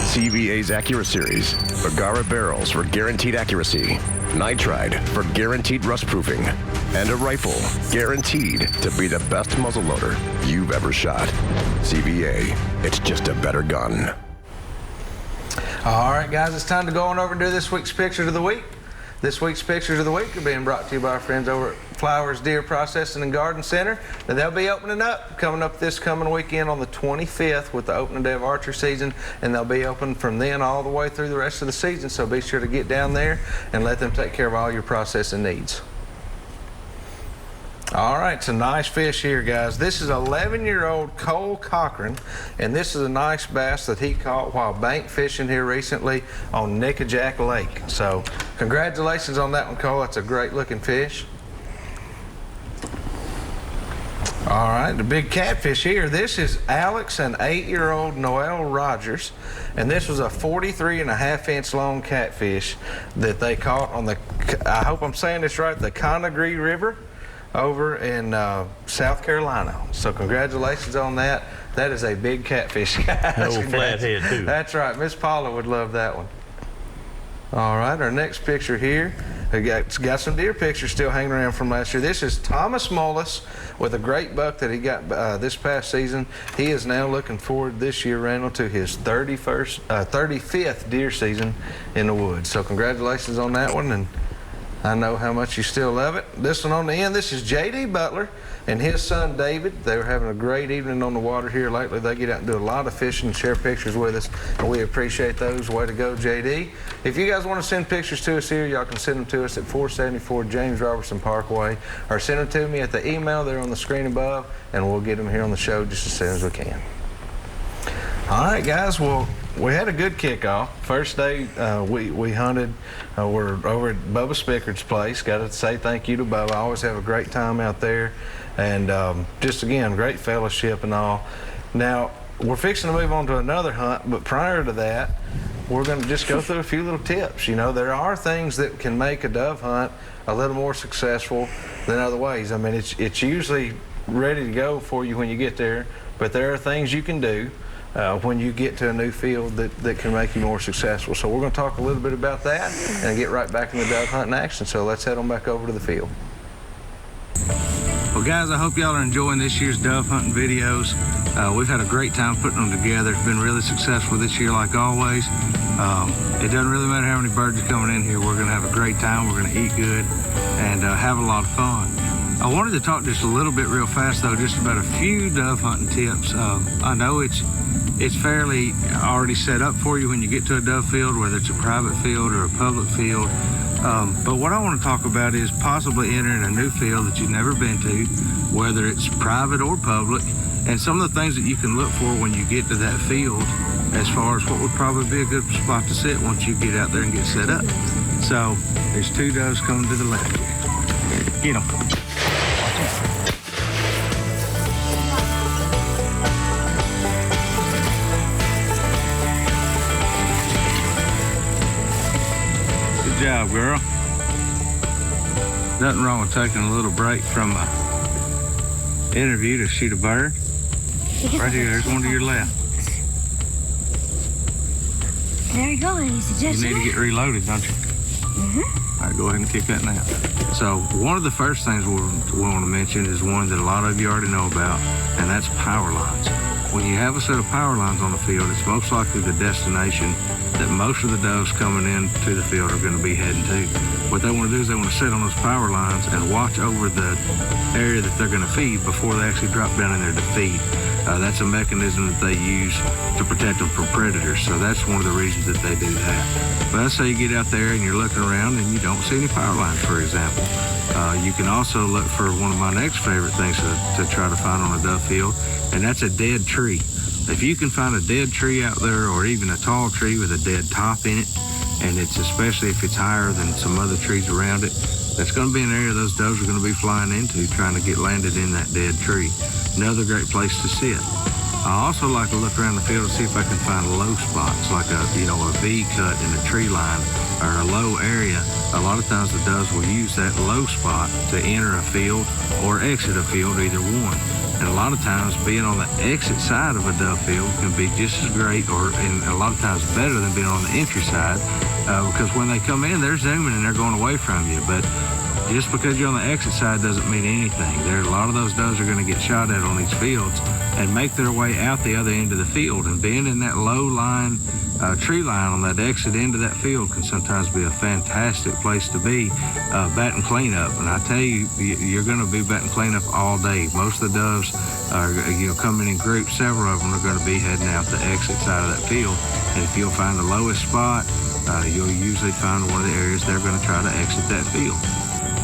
CVA's AccuraSeries, Bagara barrels for guaranteed accuracy, nitride for guaranteed rust proofing, and a rifle guaranteed to be the best muzzleloader you've ever shot. CVA, it's just a better gun. All right, guys, it's time to go on over and do this week's Pictures of the Week. This week's Pictures of the Week are being brought to you by our friends over at Flowers Deer Processing and Garden Center. Now, they'll be opening up coming up this coming weekend on the 25th with the opening day of archery season, and they'll be open from then all the way through the rest of the season, so be sure to get down there and let them take care of all your processing needs. All right, it's a nice fish here, guys. This is 11-year-old Cole Cochran, and this is a nice bass that he caught while bank fishing here recently on Nickajack Lake. So congratulations on that one, Cole. That's a great looking fish. All right, the big catfish here. This is Alex and 8-year-old Noel Rogers, and this was a 43.5-inch long catfish that they caught on the, I hope I'm saying this right, the Conagry River over in South Carolina. So congratulations on that. That is a big catfish. Old flathead too. That's right. Miss Paula would love that one. All right, our next picture here. We got some deer pictures still hanging around from last year. This is Thomas Mullis with a great buck that he got this past season. He is now looking forward this year, Randall, to his 35th deer season in the woods. So congratulations on that one, and I know how much you still love it. This one on the end, this is J.D. Butler and his son David. They were having a great evening on the water here lately. They get out and do a lot of fishing and share pictures with us, and we appreciate those. Way to go, J.D. If you guys want to send pictures to us here, y'all can send them to us at 474 James Robertson Parkway, or send them to me at the email there on the screen above, and we'll get them here on the show just as soon as we can. All right, guys, well, we had a good kickoff. First day we hunted. We're over at Bubba Spickard's place. Got to say thank you to Bubba. I always have a great time out there. And just, again, great fellowship and all. Now, we're fixing to move on to another hunt, but prior to that, we're going to just go through a few little tips. You know, there are things that can make a dove hunt a little more successful than other ways. I mean, it's usually ready to go for you when you get there, but there are things you can do when you get to a new field that can make you more successful. So we're going to talk a little bit about that and get right back in the dove hunting action. So let's head on back over to the field. Well, guys, I hope y'all are enjoying this year's dove hunting videos. We've had a great time putting them together. It's been really successful this year, like always. It doesn't really matter how many birds are coming in here. We're going to have a great time. We're going to eat good and have a lot of fun. I wanted to talk just a little bit real fast, though, just about a few dove hunting tips. I know it's fairly already set up for you when you get to a dove field, whether it's a private field or a public field. But what I want to talk about is possibly entering a new field that you've never been to, whether it's private or public, and some of the things that you can look for when you get to that field as far as what would probably be a good spot to sit once you get out there and get set up. So there's two doves coming to the left here. Get them. Good job, girl. Nothing wrong with taking a little break from an interview to shoot a bird. Right here, there's one to your left. There you go, ladies and You need to get reloaded, don't you? Mm-hmm. All right, go ahead and kick that now. So one of the first things we want to mention is one that a lot of you already know about, and that's power lines. When you have a set of power lines on the field, it's most likely the destination that most of the doves coming into the field are going to be heading to. What they want to do is they want to sit on those power lines and watch over the area that they're going to feed before they actually drop down in there to feed. That's a mechanism that they use to protect them from predators, so that's one of the reasons that they do that. But let's say you get out there and you're looking around and you don't see any power lines, for example. You can also look for one of my next favorite things to try to find on a dove field, and that's a dead tree. If you can find a dead tree out there, or even a tall tree with a dead top in it, and it's especially if it's higher than some other trees around it, that's going to be an area those doves are going to be flying into, trying to get landed in that dead tree. Another great place to sit. I also like to look around the field to see if I can find low spots, like a V cut in a tree line or a low area. A lot of times the doves will use that low spot to enter a field or exit a field, either one. And a lot of times being on the exit side of a dove field can be just as great, and a lot of times better than being on the entry side, because when they come in, they're zooming and they're going away from you. But just because you're on the exit side doesn't mean anything. A lot of those doves are going to get shot at on these fields and make their way out the other end of the field. And being in that low line, tree line on that exit end of that field can sometimes be a fantastic place to be batting cleanup. And I tell you, you're going to be batting cleanup all day. Most of the doves are coming in groups. Several of them are going to be heading out the exit side of that field. And if you'll find the lowest spot, you'll usually find one of the areas they're going to try to exit that field.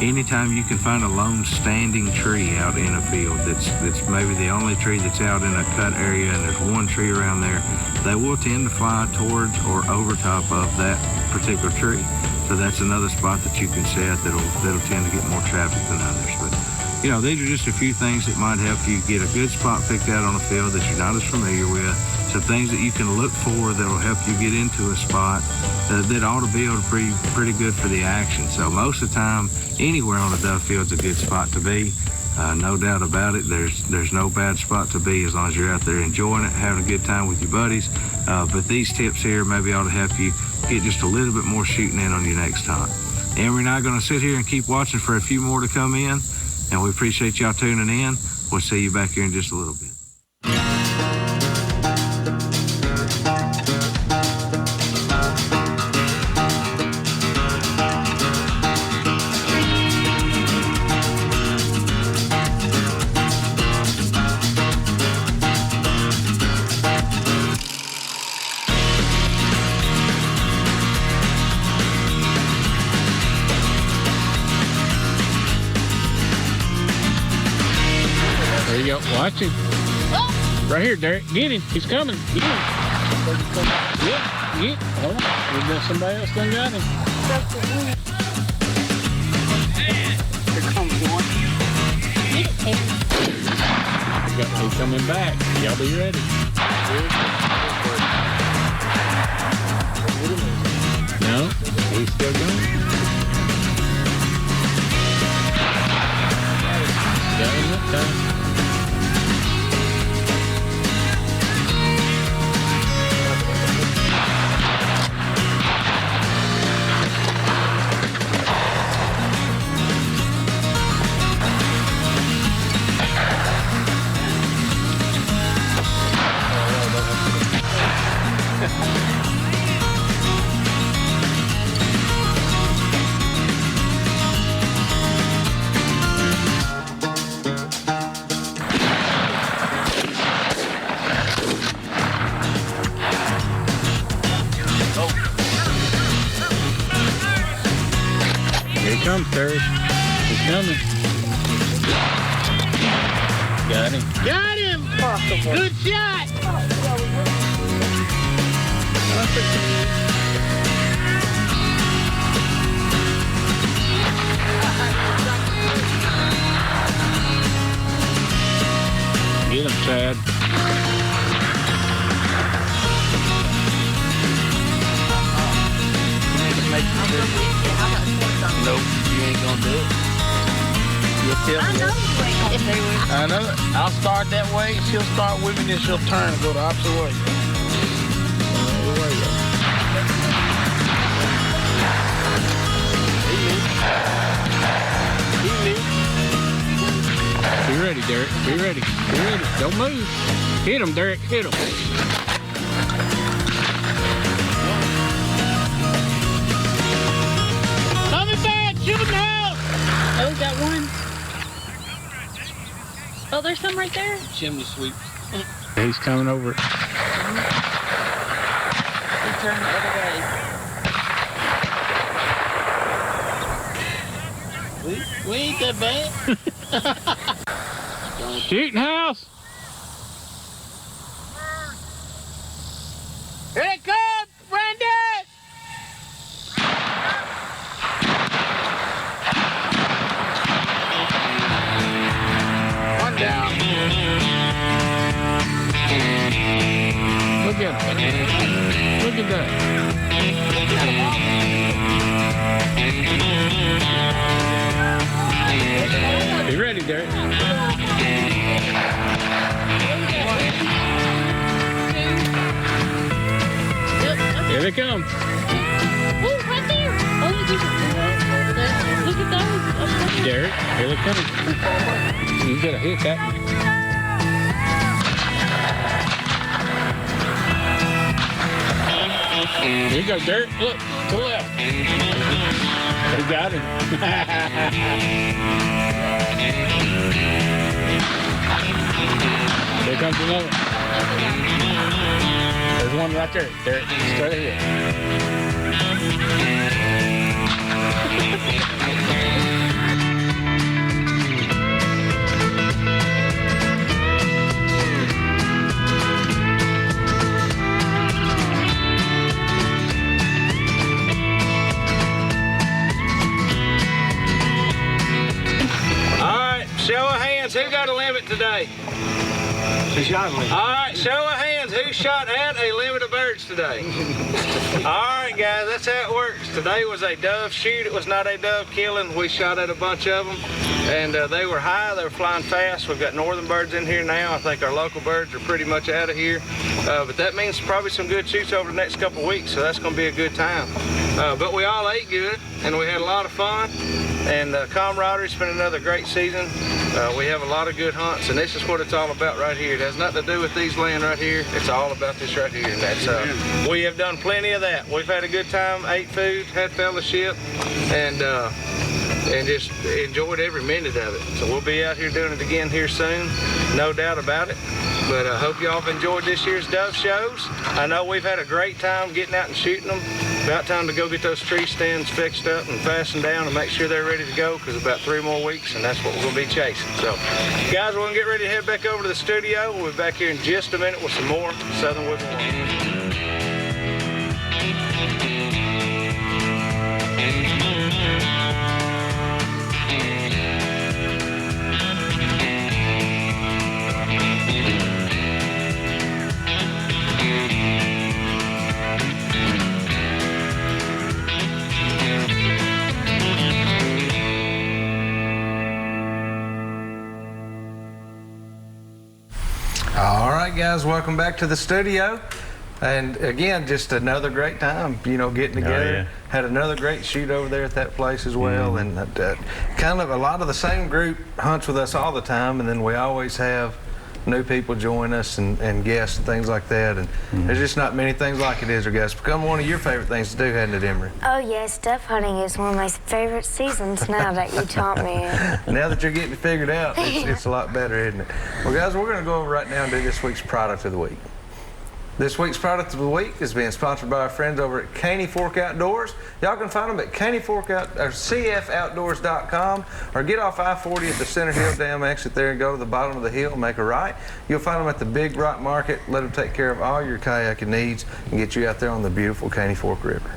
Anytime you can find a lone standing tree out in a field that's maybe the only tree that's out in a cut area and there's one tree around there, they will tend to fly towards or over top of that particular tree. So that's another spot that you can set that'll tend to get more traffic than others. But these are just a few things that might help you get a good spot picked out on a field that you're not as familiar with. Some things that you can look for that'll help you get into a spot that ought to be able to be pretty good for the action. So most of the time, anywhere on a dove field's a good spot to be. No doubt about it. There's no bad spot to be as long as you're out there enjoying it, having a good time with your buddies. But these tips here maybe ought to help you get just a little bit more shooting in on you next time. Emory and I are going to sit here and keep watching for a few more to come in, and we appreciate y'all tuning in. We'll see you back here in just a little bit. There you go. Watch him. Right here, Derek. Get him. He's coming. Get him. Get. Oh, somebody else done got him. Here comes one. He's coming back. Y'all be ready. No, he's still going. Got him that time. Here he comes, Terry. He's coming. Got him. Got him! Good shot! Get him, Chad. Nope, you ain't gonna do it. You'll tell me. I know it. I'll start that way, she'll start with me, then she'll turn and go the opposite way. Be ready, Derek. Be ready. Be ready. Don't move. Hit him, Derek. Hit him. Coming back. Shoot now. Oh, got one. Oh, there's some right there. Chimney sweep. He's coming over. He turned the other way. We ain't that bad. Shooting house. Here it comes, Randall! One down. Look at that. You ready, Derek? Here they come. Oh, right there. Oh, look at those. Derek, here they come. You gotta hit that one. Here you go, Derek. Look, to the left. They got him. Here comes another. There's one right there. Derek, straight ahead. Show of hands, who got a limit today? All right, show of hands, who shot at a limit of birds today? All right, guys, that's how it works. Today was a dove shoot. It was not a dove killing. We shot at a bunch of them, and they were high. They were flying fast. We've got northern birds in here now. I think our local birds are pretty much out of here, but that means probably some good shoots over the next couple weeks, so that's going to be a good time. But we all ate good, and we had a lot of fun, and camaraderie. It's been another great season. We have a lot of good hunts, and this is what it's all about right here. It has nothing to do with these land right here. It's all about this right here, and that's we have done plenty of that. We've had a good time, ate food, had fellowship, and just enjoyed every minute of it. So we'll be out here doing it again here soon, no doubt about it. But I hope y'all have enjoyed this year's dove shows. I know we've had a great time getting out and shooting them. About time to go get those tree stands fixed up and fastened down and make sure they're ready to go, because about 3 more weeks, and that's what we're going to be chasing. So, guys, we're going to get ready to head back over to the studio. We'll be back here in just a minute with some more Southern Wood Warriors. All right, guys, welcome back to the studio. And again, just another great time, you know, getting together. yeah. Had another great shoot over there at that place as well. And kind of a lot of the same group hunts with us all the time. And then we always have new people join us and guests and things like that. And there's just not many things like it, is there, guys? It's become one of your favorite things to do, hasn't it, Emory? Oh, yes, dove hunting is one of my favorite seasons now that you taught me. Now that you're getting it figured out, it's a lot better, isn't it? Well, guys, we're going to go over right now and do this week's product of the week. This week's product of the week is being sponsored by our friends over at Caney Fork Outdoors. Y'all can find them at CFOutdoors.com, or get off I-40 at the Center Hill Dam exit there and go to the bottom of the hill and make a right. You'll find them at the Big Rock Market. Let them take care of all your kayaking needs and get you out there on the beautiful Caney Fork River.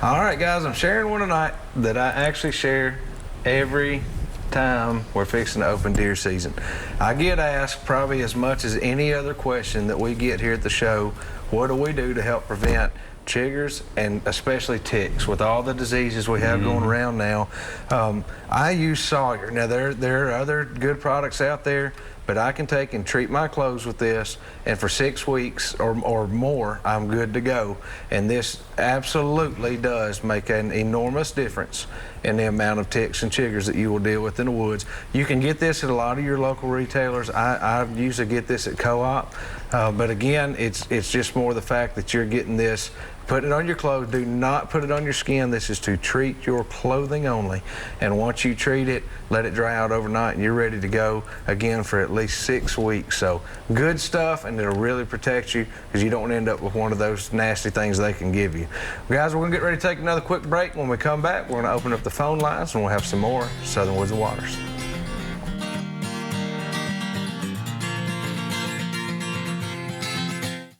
All right, guys, I'm sharing one tonight that I actually share every time we're fixing to open deer season. I get asked probably as much as any other question that we get here at the show, what do we do to help prevent chiggers and especially ticks with all the diseases we have going around now? I use Sawyer. Now there are other good products out there, but I can take and treat my clothes with this, and for 6 weeks or more, I'm good to go. And this absolutely does make an enormous difference in the amount of ticks and chiggers that you will deal with in the woods. You can get this at a lot of your local retailers. I usually get this at Co-op, but again, it's just more the fact that you're getting this. Put it on your clothes. Do not put it on your skin. This is to treat your clothing only. And once you treat it, let it dry out overnight, and you're ready to go again for at least 6 weeks. So good stuff, and it'll really protect you, because you don't want to end up with one of those nasty things they can give you. Guys, we're going to get ready to take another quick break. When we come back, we're going to open up the phone lines, and we'll have some more Southern Woods and Waters.